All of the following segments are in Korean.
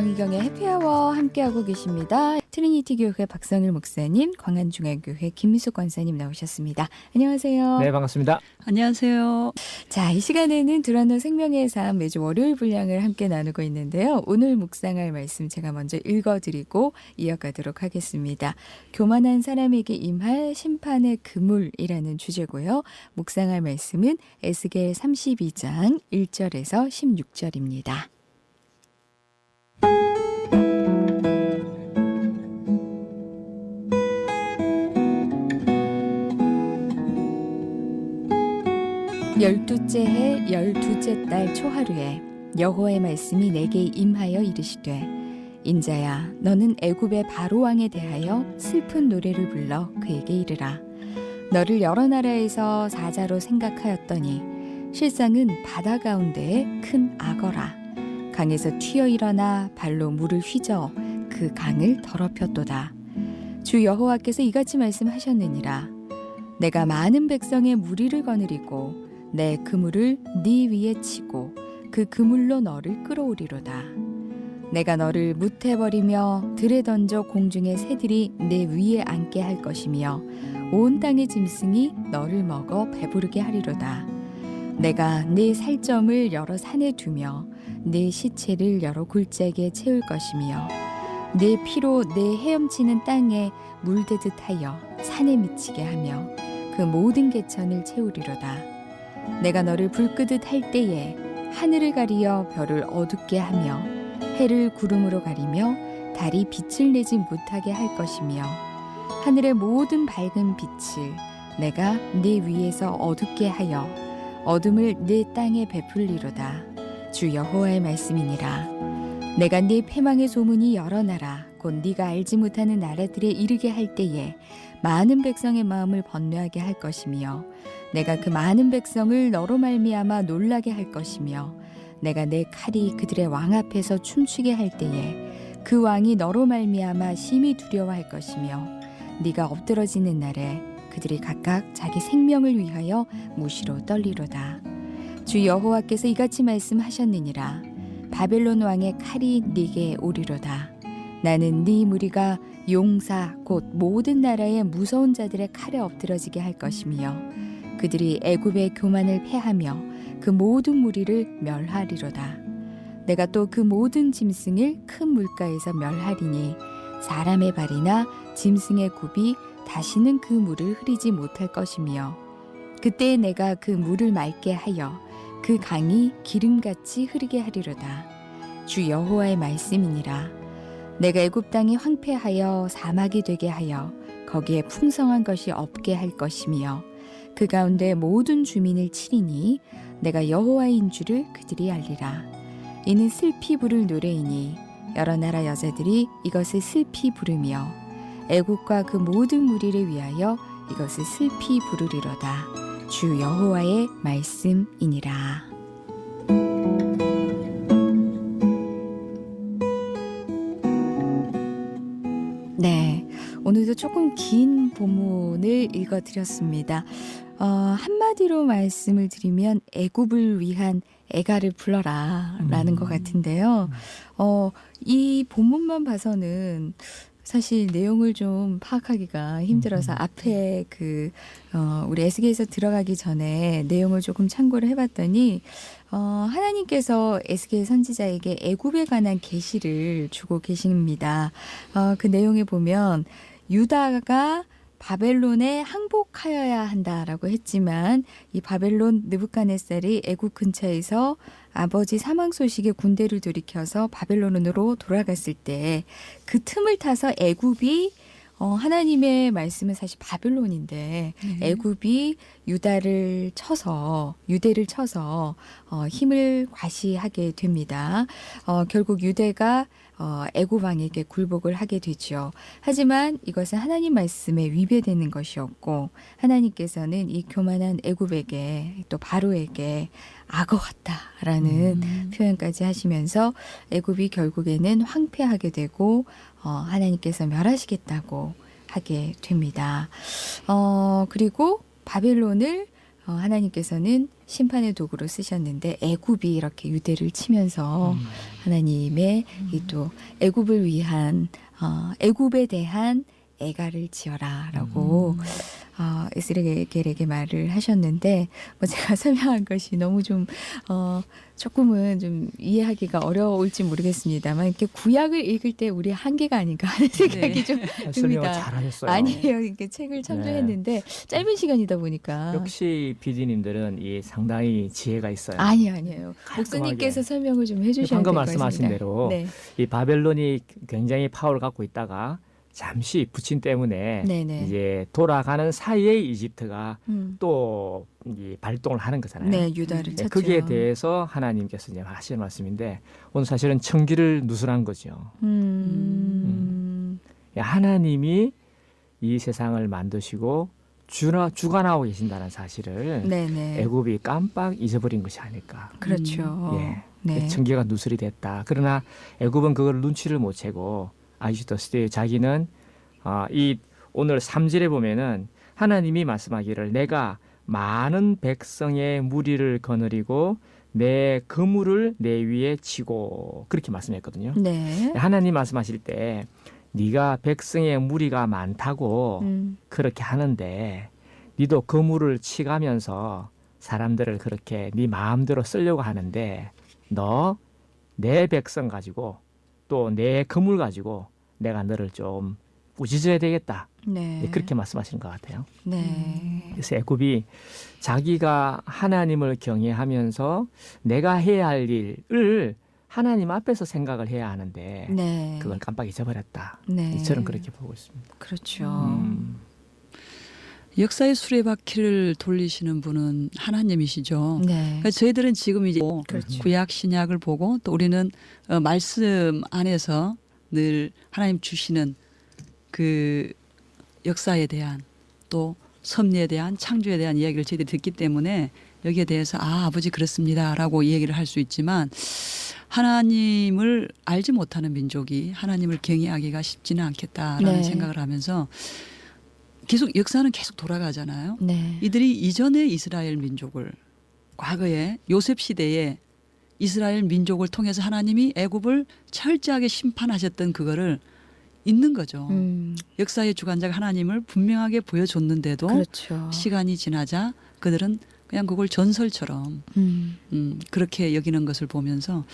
정희경의 해피아워 함께하고 계십니다. 트리니티 교회 박성일 목사님, 광안중앙교회 김미숙 권사님 나오셨습니다. 안녕하세요. 네, 반갑습니다. 안녕하세요. 자, 이 시간에는 두란노 생명의 삶 매주 월요일 분량을 함께 나누고 있는데요. 오늘 묵상할 말씀 제가 먼저 읽어드리고 이어가도록 하겠습니다. 교만한 사람에게 임할 심판의 그물이라는 주제고요. 묵상할 말씀은 에스겔 32장 1절에서 16절입니다. 열두째 해 열두째 달 초하루에 여호와의 말씀이 내게 임하여 이르시되 인자야 너는 애굽의 바로 왕에 대하여 슬픈 노래를 불러 그에게 이르라. 너를 여러 나라에서 사자로 생각하였더니 실상은 바다 가운데에 큰 악어라. 강에서 튀어 일어나 발로 물을 휘저어 그 강을 더럽혔도다. 주 여호와께서 이같이 말씀하셨느니라. 내가 많은 백성의 무리를 거느리고 내 그물을 네 위에 치고 그 그물로 너를 끌어오리로다. 내가 너를 무태버리며 들에 던져 공중의 새들이 내 위에 앉게 할 것이며 온 땅의 짐승이 너를 먹어 배부르게 하리로다. 내가 네 살점을 여러 산에 두며 네 시체를 여러 골짜기에 채울 것이며 네 피로 내 헤엄치는 땅에 물대듯 하여 산에 미치게 하며 그 모든 개천을 채우리로다. 내가 너를 불끄듯 할 때에 하늘을 가리어 별을 어둡게 하며 해를 구름으로 가리며 달이 빛을 내지 못하게 할 것이며 하늘의 모든 밝은 빛을 내가 네 위에서 어둡게 하여 어둠을 네 땅에 베풀리로다. 주 여호와의 말씀이니라. 내가 네 패망의 소문이 여러 나라 곧 네가 알지 못하는 나라들에 이르게 할 때에 많은 백성의 마음을 번뇌하게 할 것이며 내가 그 많은 백성을 너로 말미암아 놀라게 할 것이며 내가 내 칼이 그들의 왕 앞에서 춤추게 할 때에 그 왕이 너로 말미암아 심히 두려워할 것이며 네가 엎드러지는 날에 그들이 각각 자기 생명을 위하여 무시로 떨리로다. 주 여호와께서 이같이 말씀하셨느니라. 바벨론 왕의 칼이 네게 오리로다. 나는 네 무리가 용사 곧 모든 나라의 무서운 자들의 칼에 엎드러지게 할 것이며 그들이 애굽의 교만을 패하며 그 모든 무리를 멸하리로다. 내가 또 그 모든 짐승을 큰 물가에서 멸하리니 사람의 발이나 짐승의 굽이 다시는 그 물을 흐리지 못할 것이며 그때 내가 그 물을 맑게 하여 그 강이 기름같이 흐르게 하리로다. 주 여호와의 말씀이니라. 내가 애굽 땅이 황폐하여 사막이 되게 하여 거기에 풍성한 것이 없게 할 것이며 그 가운데 모든 주민을 치리니 내가 여호와인 줄을 그들이 알리라. 이는 슬피 부를 노래이니 여러 나라 여자들이 이것을 슬피 부르며 애국과 그 모든 무리를 위하여 이것을 슬피 부르리로다. 주 여호와의 말씀이니라. 네, 오늘도 조금 긴 본문을 읽어드렸습니다. 한마디로 말씀을 드리면 애굽을 위한 애가를 불러라 라는 것 같은데요. 이 본문만 봐서는 사실 내용을 좀 파악하기가 힘들어서 앞에 우리 에스겔에서 들어가기 전에 내용을 조금 참고를 해봤더니 하나님께서 에스겔 선지자에게 애굽에 관한 계시를 주고 계십니다. 그 내용에 보면 유다가 바벨론에 항복하여야 한다라고 했지만 이 바벨론 느부갓네살이 애굽 근처에서 아버지 사망 소식에 군대를 돌이켜서 바벨론으로 돌아갔을 때 그 틈을 타서 애굽이 하나님의 말씀은 사실 바벨론인데 애굽이 유대를 쳐서 힘을 과시하게 됩니다. 결국 유대가 애굽 왕에게 굴복을 하게 되죠. 하지만 이것은 하나님 말씀에 위배되는 것이었고 하나님께서는 이 교만한 애굽에게 또 바로에게 악어 같다라는 표현까지 하시면서 애굽이 결국에는 황폐하게 되고 하나님께서 멸하시겠다고 하게 됩니다. 그리고 바벨론을 하나님께서는 심판의 도구로 쓰셨는데 애굽이 이렇게 유대를 치면서 하나님의 이 또 애굽을 위한 애굽에 대한 애가를 지어라라고 에스겔에게 말을 하셨는데 뭐 제가 설명한 것이 너무 좀 조금은 좀 이해하기가 어려울지 모르겠습니다만 이렇게 구약을 읽을 때 우리 한계가 아닌가 하는 생각이 좀 설명을 듭니다. 잘하셨어요. 아니에요. 이렇게 책을 참조했는데 짧은 시간이다 보니까 역시 PD님들은 이 상당히 지혜가 있어요. 아니에요. 깔끔하게. 목사님께서 설명을 좀 해주셔야 될 방금 것 말씀하신 같습니다. 대로 네. 이 바벨론이 굉장히 파워를 갖고 있다가 잠시 부친 때문에 네네. 이제 돌아가는 사이에 이집트가 음. 또 이 발동을 하는 거잖아요. 네, 유다를 네, 찾죠. 거기에 대해서 하나님께서 이제 하시는 말씀인데 오늘 사실은 청기를 누설한 거죠. 하나님이 이 세상을 만드시고 주관하고 계신다는 사실을 네네. 애굽이 깜빡 잊어버린 것이 아닐까. 그렇죠. 예. 네. 청기가 누설이 됐다. 그러나 애굽은 그걸 눈치를 못 채고 아시다시피 자기는 이 오늘 3절에 보면은 하나님이 말씀하기를 내가 많은 백성의 무리를 거느리고 내 그물을 내 위에 치고 그렇게 말씀했거든요. 네. 하나님 말씀하실 때 네가 백성의 무리가 많다고 그렇게 하는데 네도 그물을 치가면서 사람들을 그렇게 네 마음대로 쓰려고 하는데 너 내 백성 가지고 또 내 그물 가지고 내가 너를 좀 꾸짖어야 되겠다. 네. 그렇게 말씀하시는 것 같아요. 네. 그래서 애굽이 자기가 하나님을 경외하면서 내가 해야 할 일을 하나님 앞에서 생각을 해야 하는데 네. 그걸 깜빡 잊어버렸다. 네. 저는 그렇게 보고 있습니다. 그렇죠. 역사의 수레바퀴를 돌리시는 분은 하나님이시죠. 네. 그러니까 저희들은 지금 이제 그렇죠. 구약 신약을 보고 또 우리는 말씀 안에서 늘 하나님 주시는 그 역사에 대한 또 섭리에 대한 창조에 대한 이야기를 저희들이 듣기 때문에 여기에 대해서 아버지 그렇습니다라고 얘기를 할 수 있지만 하나님을 알지 못하는 민족이 하나님을 경외하기가 쉽지는 않겠다라는 네. 생각을 하면서 계속 역사는 계속 돌아가잖아요. 네. 이들이 이전의 이스라엘 민족을 과거에 요셉 시대에 이스라엘 민족을 통해서 하나님이 애굽을 철저하게 심판하셨던 그거를 있는 거죠. 역사의 주관자가 하나님을 분명하게 보여줬는데도 그렇죠. 시간이 지나자 그들은 그냥 그걸 전설처럼 그렇게 여기는 것을 보면서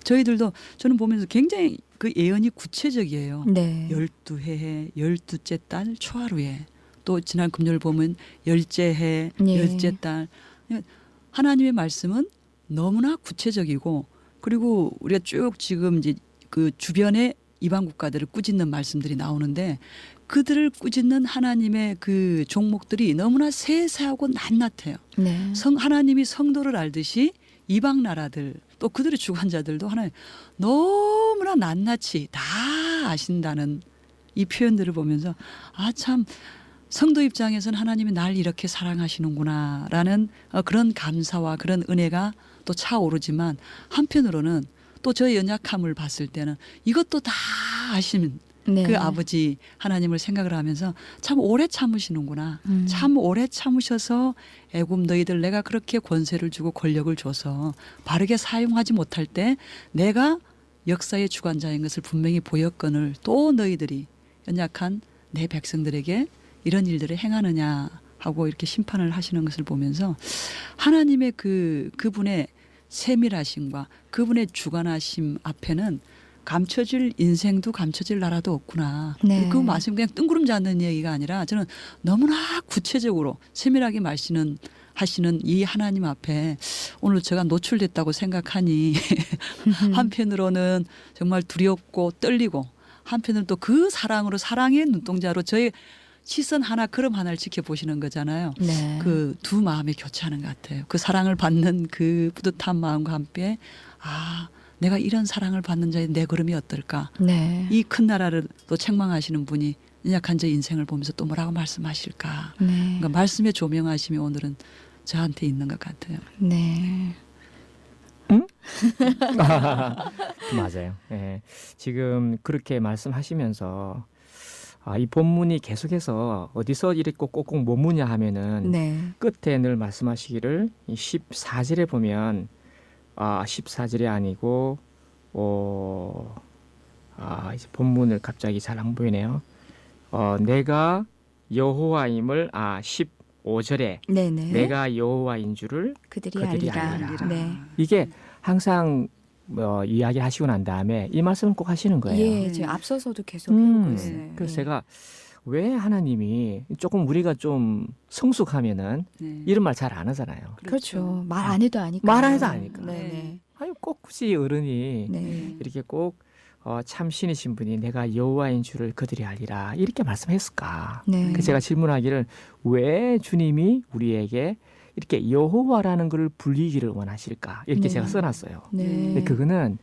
저희들도 저는 보면서 굉장히 그 예언이 구체적이에요. 네. 12해에 12째 달 초하루에 또 지난 금요일 보면 10째 해 예. 10째 달 하나님의 말씀은 너무나 구체적이고 그리고 우리가 쭉 지금 이제 그 주변에 이방 국가들을 꾸짖는 말씀들이 나오는데 그들을 꾸짖는 하나님의 그 종목들이 너무나 세세하고 낱낱해요. 네. 하나님이 성도를 알듯이 이방 나라들 또 그들의 주관자들도 하나님 너무나 낱낱이 다 아신다는 이 표현들을 보면서 아 참 성도 입장에서는 하나님이 날 이렇게 사랑하시는구나라는 그런 감사와 그런 은혜가 또 차오르지만 한편으로는 또 저의 연약함을 봤을 때는 이것도 다 아시는 네. 그 아버지 하나님을 생각을 하면서 참 오래 참으시는구나. 참 오래 참으셔서 애굽 너희들 내가 그렇게 권세를 주고 권력을 줘서 바르게 사용하지 못할 때 내가 역사의 주관자인 것을 분명히 보였거늘 또 너희들이 연약한 내 백성들에게 이런 일들을 행하느냐 하고 이렇게 심판을 하시는 것을 보면서 하나님의 그분의 세밀하심과 그분의 주관하심 앞에는 감춰질 인생도 감춰질 나라도 없구나. 네. 그 말씀 그냥 뜬구름 잡는 얘기가 아니라 저는 너무나 구체적으로 세밀하게 하시는 이 하나님 앞에 오늘 제가 노출됐다고 생각하니 한편으로는 정말 두렵고 떨리고 한편으로는 또 그 사랑으로 사랑의 눈동자로 저의 시선 하나 걸음 하나를 지켜보시는 거잖아요. 네. 그 두 마음이 교차하는 것 같아요. 그 사랑을 받는 그 뿌듯한 마음과 함께 아 내가 이런 사랑을 받는 자의 내 걸음이 어떨까. 네. 이 큰 나라를 또 책망하시는 분이 연약한 제 인생을 보면서 또 뭐라고 말씀하실까. 네. 그러니까 말씀의 조명하심이 오늘은 저한테 있는 것 같아요. 네. 맞아요. 예. 지금 그렇게 말씀하시면서 이 본문이 계속해서 어디서 이렇게 꼭꼭 머무냐 하면은 네. 끝에 늘 말씀하시기를 이 14절에 보면 14절이 아니고 이제 본문을 갑자기 잘 안 보이네요. 내가 여호와임을 15절에 네네. 내가 여호와인 줄을 그들이 그들이 알리라. 알리라. 네. 이게 항상 이야기하시고 난 다음에 이 말씀을 꼭 하시는 거예요. 예, 제가 앞서서도 계속 해오고 있어요. 그래서 예. 제가 왜 하나님이 조금 우리가 좀 성숙하면은 네. 이런 말 잘 안 하잖아요. 그렇죠. 말 안 해도 아니까. 말 안 해도 아니까. 네네. 아니 꼭 굳이 어른이 네. 이렇게 꼭 참 신이신 분이 내가 여호와인 줄을 그들이 알리라 이렇게 말씀했을까? 네. 그 제가 질문하기를 왜 주님이 우리에게 이렇게 여호와라는 것을 불리기를 원하실까? 이렇게 네. 제가 써놨어요. 네. 근데 그거는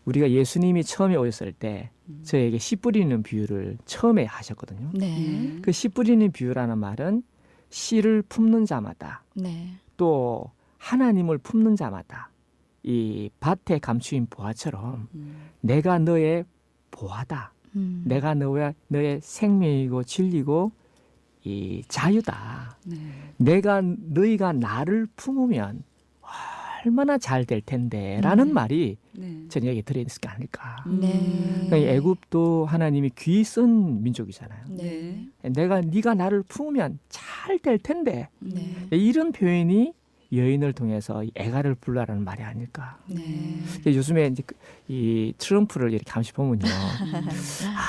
우리가 예수님이 처음에 오셨을 때 저에게 씨 뿌리는 비유를 처음에 하셨거든요. 네. 그 씨 뿌리는 비유라는 말은 씨를 품는 자마다 네. 또 하나님을 품는 자마다 이 밭에 감추인 보화처럼 내가 너의 보화다. 내가 너의 생명이고 진리고 이 자유다. 네. 너희가 나를 품으면 얼마나 잘 될 텐데라는 말이 네. 저녁에 들어있을 게 아닐까. 네. 그러니까 이 애굽도 하나님이 귀 쓴 민족이잖아요. 네. 네가 나를 품으면 잘 될 텐데 네. 이런 표현이 여인을 통해서 이 애가를 불러라는 말이 아닐까. 네. 요즘에 이제 이 트럼프를 이렇게 잠시 보면요,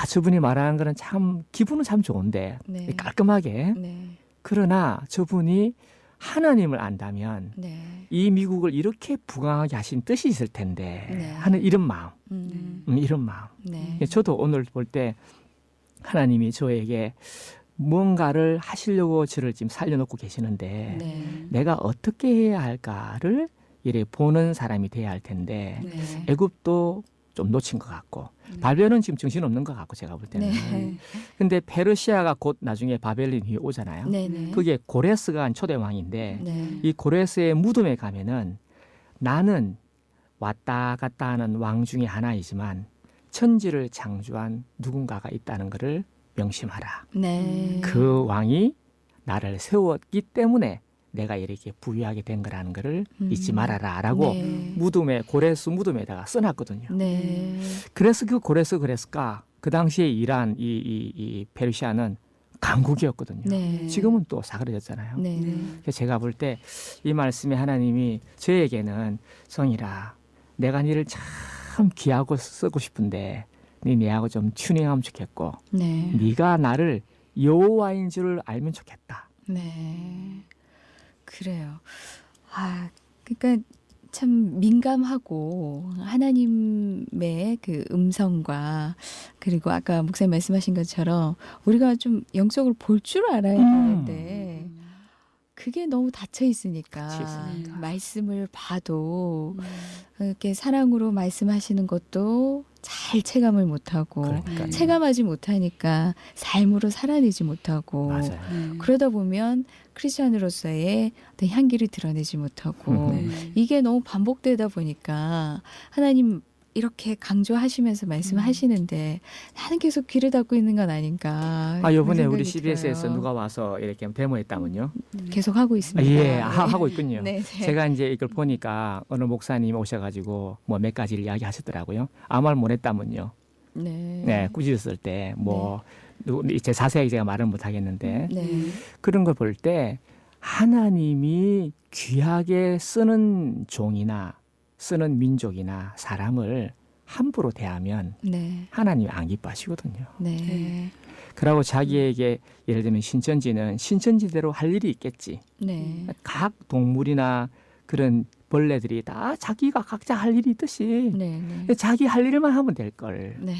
저분이 말하는 거는 참 기분은 참 좋은데 네. 깔끔하게. 네. 그러나 저분이 하나님을 안다면 네. 이 미국을 이렇게 부강하게 하신 뜻이 있을 텐데 네. 하는 이런 마음, 이런 마음. 네. 저도 오늘 볼 때 하나님이 저에게 뭔가를 하시려고 저를 지금 살려놓고 계시는데 네. 내가 어떻게 해야 할까를 이렇게 보는 사람이 돼야 할 텐데 네. 애굽도 좀 놓친 것 같고 바벨은 지금 정신없는 것 같고 제가 볼 때는. 네. 근데 페르시아가 곧 나중에 바벨론이 오잖아요. 네. 그게 고레스가 한 초대 왕인데 네. 이 고레스의 무덤에 가면은 나는 왔다 갔다 하는 왕 중에 하나이지만 천지를 창조한 누군가가 있다는 것을 명심하라. 네. 그 왕이 나를 세웠기 때문에 내가 이렇게 부유하게 된 거라는 것을 잊지 말아라라고 네. 무덤에 고레스 무덤에다가 써놨거든요. 네. 그래서 그 그랬을까? 그 당시에 이란 이 페르시아는 강국이었거든요. 네. 지금은 또 사그러졌잖아요. 네. 그래서 제가 볼 때 이 말씀에 하나님이 저에게는 성이라 내가 니를 참 귀하고 쓰고 싶은데 내하고 좀 튜닝하면 좋겠고 네. 네가 나를 여호와인 줄을 알면 좋겠다. 네. 그래요. 그러니까 참 민감하고 하나님의 그 음성과 그리고 아까 목사님 말씀하신 것처럼 우리가 좀 영적으로 볼 줄 알아야 되는데 그게 너무 닫혀 있으니까 닫혀 있으니까. 말씀을 봐도 이렇게 사랑으로 말씀하시는 것도 잘 체감을 못하고 그러니까요. 체감하지 못하니까 삶으로 살아내지 못하고 맞아요. 그러다 보면 크리스천으로서의 어떤 향기를 드러내지 못하고 이게 너무 반복되다 보니까 하나님 이렇게 강조하시면서 말씀하시는데 나는 계속 귀를 닫고 있는 건 아닌가. 이번에 그런 우리 생각이 CBS에서 들어요. 누가 와서 이렇게 데모했다면요. 계속 하고 있습니다. 예, 하고 있군요. 네, 네. 제가 이제 이걸 보니까 어느 목사님 오셔가지고 뭐 몇 가지를 이야기하시더라고요. 아무 말 못했다면요. 네. 네, 꾸짖었을 때 뭐 제 자세하게 제가 말은 못하겠는데 네. 그런 걸 볼 때 하나님이 귀하게 쓰는 종이나 쓰는 민족이나 사람을 함부로 대하면 네. 하나님이 안 기뻐하시거든요. 네. 그러고 자기에게 예를 들면 신천지는 신천지대로 할 일이 있겠지. 네. 각 동물이나 그런 벌레들이 다 자기가 각자 할 일이 있듯이 네. 네. 자기 할 일만 하면 될 걸. 네.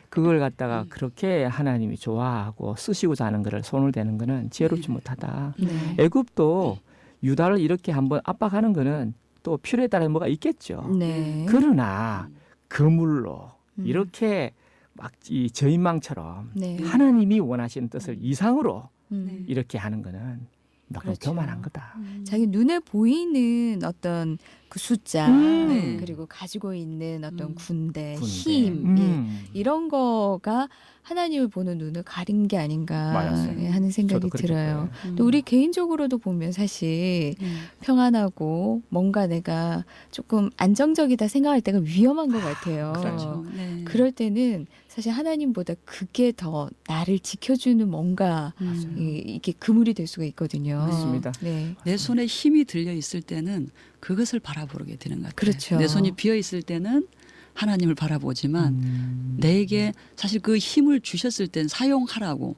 그걸 갖다가 그렇게 하나님이 좋아하고 쓰시고자 하는 것을 손을 대는 거는 지혜롭지 못하다. 네. 애굽도 유다를 이렇게 한번 압박하는 거는 또 필요에 따라 뭐가 있겠죠. 네. 그러나 그물로 이렇게 막 이 저인망처럼 네. 하나님이 원하시는 뜻을 이상으로 음. 이렇게 하는 거는 너무 그렇죠. 교만한 거다. 자기 눈에 보이는 어떤 그 숫자 네. 그리고 가지고 있는 어떤 군대, 군대. 힘 이런 거가 하나님을 보는 눈을 가린 게 아닌가 맞았어요. 하는 생각이 저도 그렇게 들어요. 보여요. 또 우리 개인적으로도 보면 사실 평안하고 뭔가 내가 조금 안정적이다 생각할 때가 위험한 것 같아요. 그렇죠. 네. 그럴 때는 사실 하나님보다 그게 더 나를 지켜주는 뭔가 이게 그물이 될 수가 있거든요. 맞습니다. 네. 내 손에 힘이 들려 있을 때는 그것을 바라보게 되는 것 같아요. 그렇죠. 내 손이 비어 있을 때는 하나님을 바라보지만 내게 사실 그 힘을 주셨을 땐 사용하라고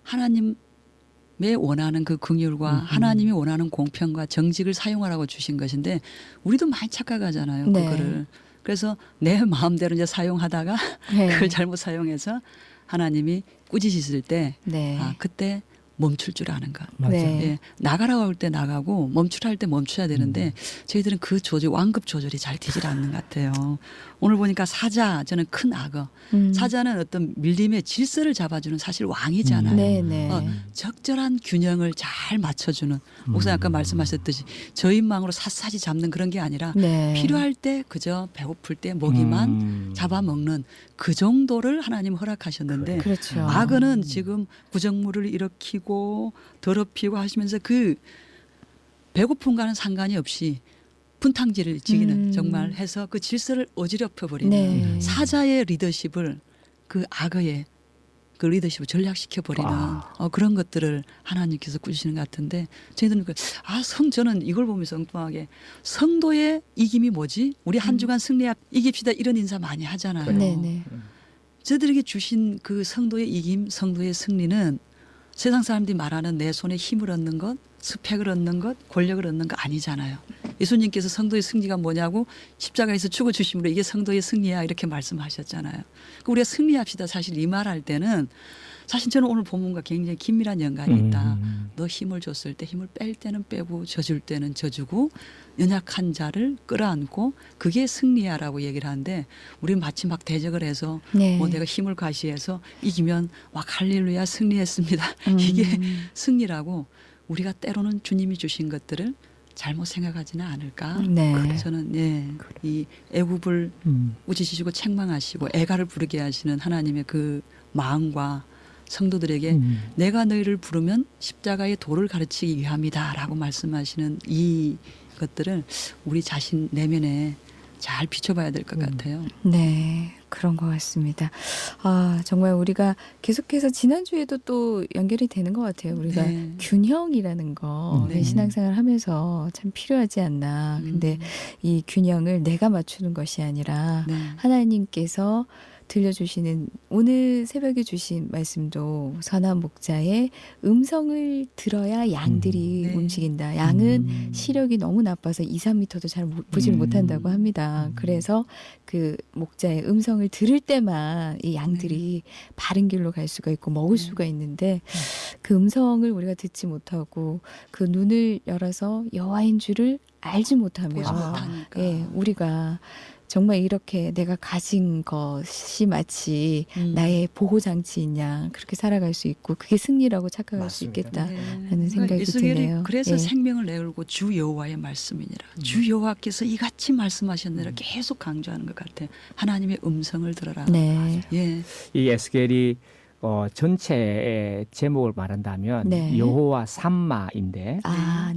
하나님의 원하는 그 긍휼과 하나님이 원하는 공평과 정직을 사용하라고 주신 것인데 우리도 많이 착각하잖아요. 네. 그거를. 그래서 내 마음대로 이제 사용하다가 네. 그걸 잘못 사용해서 하나님이 꾸짖으실 때 네. 그때 멈출 줄 아는 것. 맞아요. 네. 예, 나가라고 할 때 나가고 멈추라 할 때 멈춰야 되는데 저희들은 그 조절 완급 조절이 잘 되질 않는 것 같아요. 오늘 보니까 사자 저는 큰 악어. 사자는 어떤 밀림의 질서를 잡아주는 사실 왕이잖아요. 네네. 적절한 균형을 잘 맞춰주는 목사님 아까 말씀하셨듯이 저인망으로 샅샅이 잡는 그런 게 아니라 네. 필요할 때 그저 배고플 때 먹이만 잡아먹는 그 정도를 하나님 허락하셨는데 그렇죠. 악어는 지금 구정물을 일으키고 더럽히고 하시면서 그 배고픔과는 상관이 없이 분탕질을 지기는 정말 해서 그 질서를 어지럽혀 버리는 네. 사자의 리더십을 그 악어의 그 리더십을 전락시켜 버리는 그런 것들을 하나님께서 꾸짖으시는 것 같은데 저희들은 저는 이걸 보면서 엉뚱하게 성도의 이김이 뭐지? 우리 한 주간 승리 이깁시다 이런 인사 많이 하잖아요. 네네. 저들에게 주신 그 성도의 이김, 성도의 승리는 세상 사람들이 말하는 내 손에 힘을 얻는 것, 스펙을 얻는 것, 권력을 얻는 것 아니잖아요. 예수님께서 성도의 승리가 뭐냐고 십자가에서 죽어주심으로 이게 성도의 승리야 이렇게 말씀하셨잖아요. 우리가 승리합시다. 사실 이 말할 때는 사실 저는 오늘 본문과 굉장히 긴밀한 연관이 있다. 너 힘을 줬을 때 힘을 뺄 때는 빼고 져줄 때는 져주고 연약한 자를 끌어안고 그게 승리야라고 얘기를 하는데 우리는 마치 막 대적을 해서 네. 내가 힘을 과시해서 이기면 막 할렐루야 승리했습니다. 이게 승리라고 우리가 때로는 주님이 주신 것들을 잘못 생각하지는 않을까. 네. 저는 이 애굽을 꾸짖으시고 책망하시고 애가를 부르게 하시는 하나님의 그 마음과 성도들에게 내가 너희를 부르면 십자가의 도를 가르치기 위함이다라고 말씀하시는 이 것들을 우리 자신 내면에 잘 비춰봐야 될 것 같아요. 네, 그런 것 같습니다. 정말 우리가 계속해서 지난주에도 또 연결이 되는 것 같아요. 우리가 네. 균형이라는 거 네. 신앙생활 하면서 참 필요하지 않나. 근데 이 균형을 내가 맞추는 것이 아니라 네. 하나님께서 들려주시는 오늘 새벽에 주신 말씀도 선한 목자의 음성을 들어야 양들이 네. 움직인다. 양은 시력이 너무 나빠서 2, 3미터도 잘 보질 못한다고 합니다. 그래서 그 목자의 음성을 들을 때만 이 양들이 바른 길로 갈 수가 있고 먹을 수가 있는데 그 음성을 우리가 듣지 못하고 그 눈을 열어서 여호와인 줄을 알지 못하면 보지 못하니까. 우리가 정말 이렇게 내가 가진 것이 마치 나의 보호장치인 양 그렇게 살아갈 수 있고 그게 승리라고 착각할 수 맞습니다. 있겠다라는 생각이 드네요. 그래서 예. 생명을 내걸고 주 여호와의 말씀이니라. 주 여호와께서 이같이 말씀하셨느라 계속 강조하는 것 같아요. 하나님의 음성을 들어라. 네. 예. 이 에스겔이 전체의 제목을 말한다면 네. 여호와 삼마인데 네.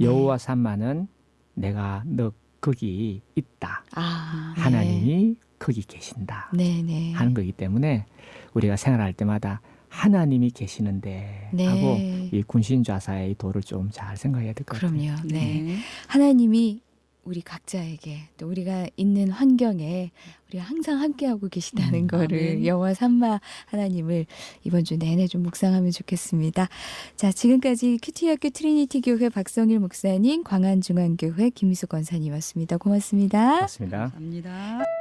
여호와 삼마는 내가 너 거기 있다. 네. 하나님이 거기 계신다. 네. 하는 거기 때문에 우리가 생활할 때마다 하나님이 계시는데 네. 하고 이 군신좌사의 도를 좀 잘 생각해야 될 것 같아요. 그럼요. 네. 하나님이 우리 각자에게 또 우리가 있는 환경에 우리가 항상 함께하고 계시다는 거를 아멘. 여호와 삼마 하나님을 이번 주 내내 좀 묵상하면 좋겠습니다. 자, 지금까지 큐티학교 트리니티 교회 박성일 목사님, 광안중앙교회 김희숙 권사님이었습니다. 고맙습니다. 맞습니다. 감사합니다.